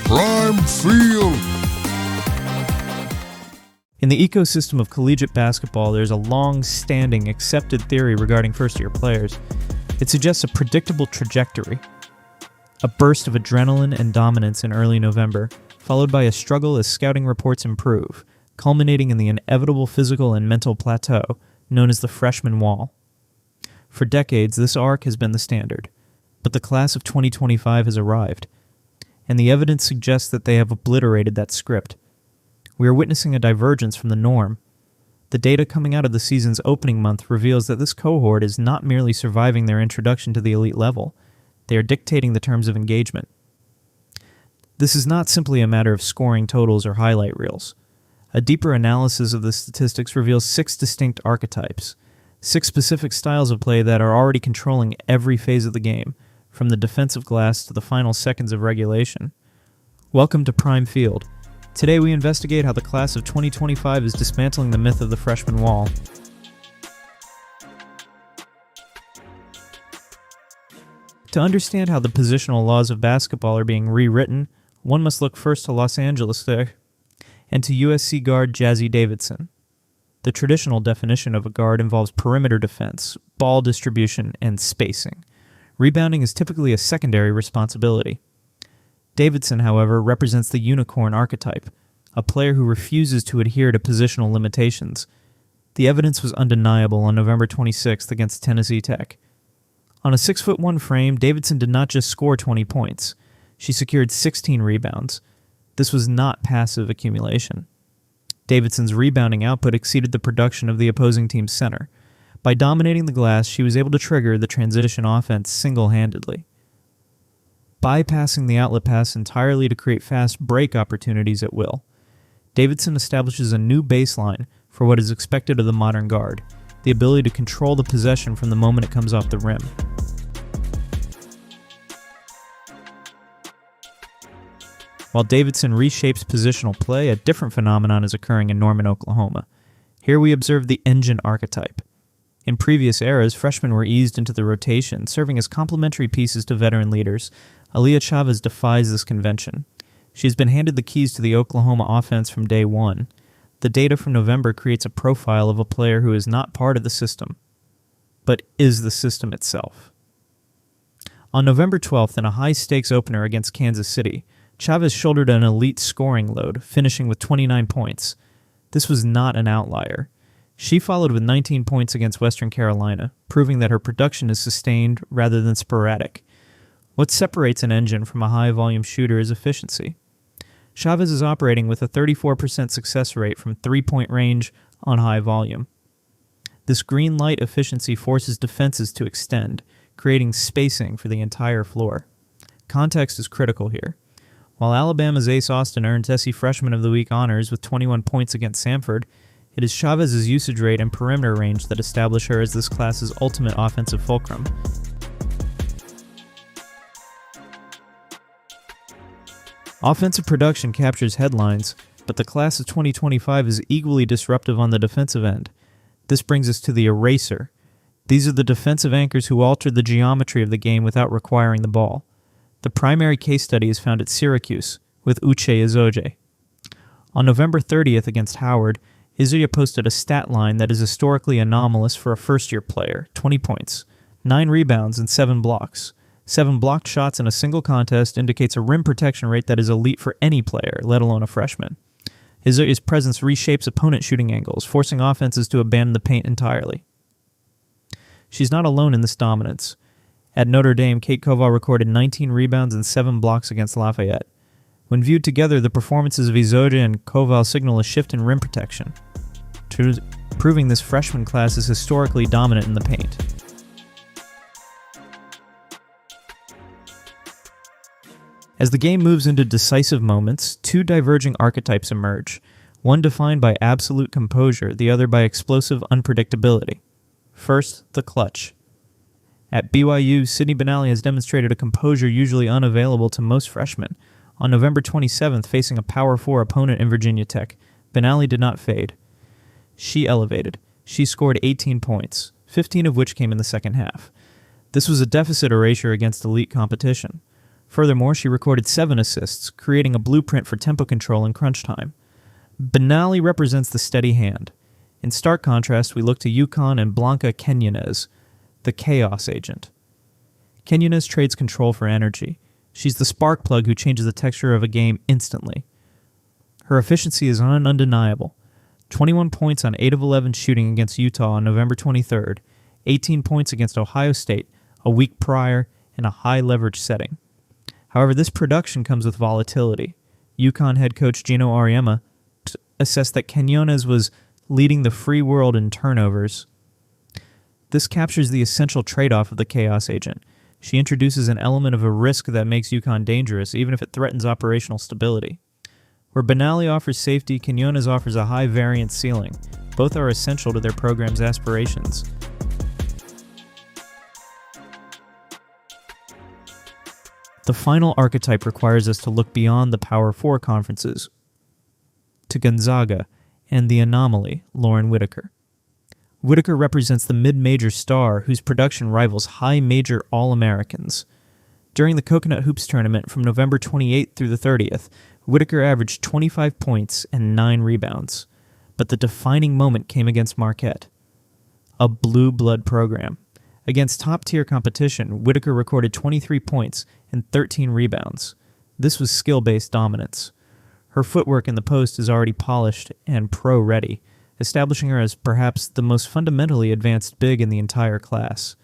Prime Field. In the ecosystem of collegiate basketball, there's a long-standing accepted theory regarding first-year players. It suggests a predictable trajectory. A burst of adrenaline and dominance in early November, followed by a struggle as scouting reports improve, culminating in the inevitable physical and mental plateau known as the freshman wall. For decades, this arc has been the standard, but the class of 2025 has arrived, and the evidence suggests that they have obliterated that script. We are witnessing a divergence from the norm. The data coming out of the season's opening month reveals that this cohort is not merely surviving their introduction to the elite level, they are dictating the terms of engagement. This is not simply a matter of scoring totals or highlight reels. A deeper analysis of the statistics reveals 6 distinct archetypes, 6 specific styles of play that are already controlling every phase of the game, from the defensive glass to the final seconds of regulation. Welcome to Prime Field. Today we investigate how the class of 2025 is dismantling the myth of the freshman wall. To understand how the positional laws of basketball are being rewritten, one must look first to Los Angeles and to USC guard Jazzy Davidson. The traditional definition of a guard involves perimeter defense, ball distribution, and spacing. Rebounding is typically a secondary responsibility. Davidson, however, represents the unicorn archetype, a player who refuses to adhere to positional limitations. The evidence was undeniable on November 26th against Tennessee Tech. On a 6'1" frame, Davidson did not just score 20 points. She secured 16 rebounds. This was not passive accumulation. Davidson's rebounding output exceeded the production of the opposing team's center. By dominating the glass, she was able to trigger the transition offense single-handedly. Bypassing the outlet pass entirely to create fast break opportunities at will, Davidson establishes a new baseline for what is expected of the modern guard, the ability to control the possession from the moment it comes off the rim. While Davidson reshapes positional play, a different phenomenon is occurring in Norman, Oklahoma. Here we observe the engine archetype. In previous eras, freshmen were eased into the rotation, serving as complementary pieces to veteran leaders. Aliyah Chavez defies this convention. She has been handed the keys to the Oklahoma offense from day one. The data from November creates a profile of a player who is not part of the system, but is the system itself. On November 12th, in a high-stakes opener against Kansas City, Chavez shouldered an elite scoring load, finishing with 29 points. This was not an outlier. She followed with 19 points against Western Carolina, proving that her production is sustained rather than sporadic. What separates an engine from a high-volume shooter is efficiency. Chavez is operating with a 34% success rate from three-point range on high volume. This green light efficiency forces defenses to extend, creating spacing for the entire floor. Context is critical here. While Alabama's Ace Austin earned SEC Freshman of the Week honors with 21 points against Samford, it is Chavez's usage rate and perimeter range that establish her as this class's ultimate offensive fulcrum. Offensive production captures headlines, but the class of 2025 is equally disruptive on the defensive end. This brings us to the eraser. These are the defensive anchors who altered the geometry of the game without requiring the ball. The primary case study is found at Syracuse, with Uche Izoje. On November 30th against Howard, Izoje posted a stat line that is historically anomalous for a first-year player, 20 points, 9 rebounds, and 7 blocks. 7 blocked shots in a single contest indicates a rim protection rate that is elite for any player, let alone a freshman. Izoje's presence reshapes opponent shooting angles, forcing offenses to abandon the paint entirely. She's not alone in this dominance. At Notre Dame, Kate Koval recorded 19 rebounds and 7 blocks against Lafayette. When viewed together, the performances of Izoje and Koval signal a shift in rim protection, proving this freshman class is historically dominant in the paint. As the game moves into decisive moments, 2 diverging archetypes emerge, one defined by absolute composure, the other by explosive unpredictability. First, the clutch. At BYU, Sydney Benally has demonstrated a composure usually unavailable to most freshmen. On November 27th, facing a Power 4 opponent in Virginia Tech, Benally did not fade. She elevated. She scored 18 points, 15 of which came in the second half. This was a deficit erasure against elite competition. Furthermore, she recorded 7 assists, creating a blueprint for tempo control in crunch time. Benally represents the steady hand. In stark contrast, we look to UConn and Blanca Quinones, the chaos agent. Quinones trades control for energy. She's the spark plug who changes the texture of a game instantly. Her efficiency is undeniable. 21 points on 8 of 11 shooting against Utah on November 23rd, 18 points against Ohio State a week prior in a high-leverage setting. However, this production comes with volatility. UConn head coach Gino Auriemma assessed that Quinones was leading the free world in turnovers. This captures the essential trade-off of the chaos agent. She introduces an element of a risk that makes UConn dangerous, even if it threatens operational stability. Where Benally offers safety, Quinones offers a high-variance ceiling. Both are essential to their program's aspirations. The final archetype requires us to look beyond the Power 4 conferences to Gonzaga and the anomaly, Lauren Whitaker. Whitaker represents the mid-major star whose production rivals high-major All-Americans. During the Coconut Hoops tournament from November 28th through the 30th, Whitaker averaged 25 points and 9 rebounds. But the defining moment came against Marquette, a blue blood program. Against top-tier competition, Whitaker recorded 23 points and 13 rebounds. This was skill-based dominance. Her footwork in the post is already polished and pro-ready, establishing her as perhaps the most fundamentally advanced big in the entire class.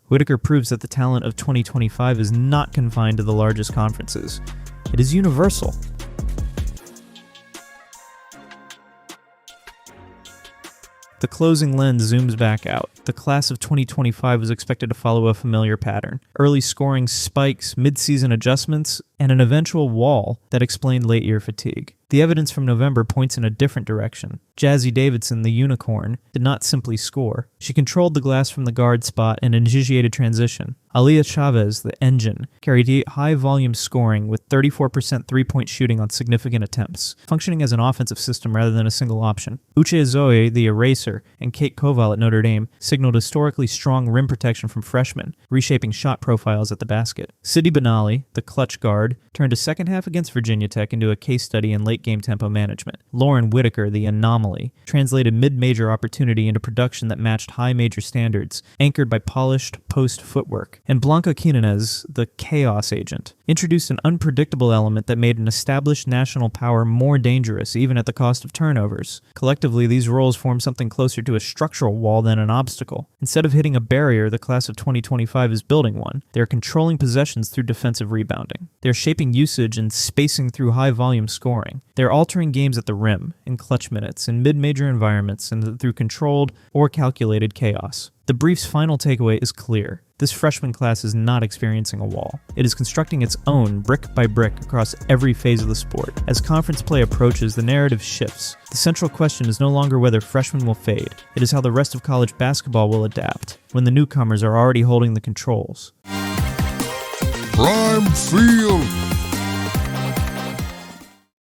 Whitaker proves that the talent of 2025 is not confined to the largest conferences. It is universal. The closing lens zooms back out. The class of 2025 was expected to follow a familiar pattern. Early scoring spikes, mid-season adjustments, and an eventual wall that explained late-year fatigue. The evidence from November points in a different direction. Jazzy Davidson, the unicorn, did not simply score. She controlled the glass from the guard spot and initiated transition. Aliyah Chavez, the engine, carried high-volume scoring with 34% three-point shooting on significant attempts, functioning as an offensive system rather than a single option. Uche Izoje, the eraser, and Kate Koval at Notre Dame signaled historically strong rim protection from freshmen, reshaping shot profiles at the basket. Sidi Benally, the clutch guard, turned a second half against Virginia Tech into a case study in late-game tempo management. Lauren Whitaker, the anomaly, translated mid-major opportunity into production that matched high-major standards, anchored by polished post footwork. And Blanca Quinones, the chaos agent, introduced an unpredictable element that made an established national power more dangerous, even at the cost of turnovers. Collectively, these roles form something closer to a structural wall than an obstacle. Instead of hitting a barrier, the class of 2025 is building one. They are controlling possessions through defensive rebounding. They are shaping usage and spacing through high-volume scoring. They are altering games at the rim, in clutch minutes, in mid-major environments, and through controlled or calculated chaos. The brief's final takeaway is clear. This freshman class is not experiencing a wall. It is constructing its own brick by brick across every phase of the sport. As conference play approaches, the narrative shifts. The central question is no longer whether freshmen will fade. It is how the rest of college basketball will adapt, when the newcomers are already holding the controls. Prime Field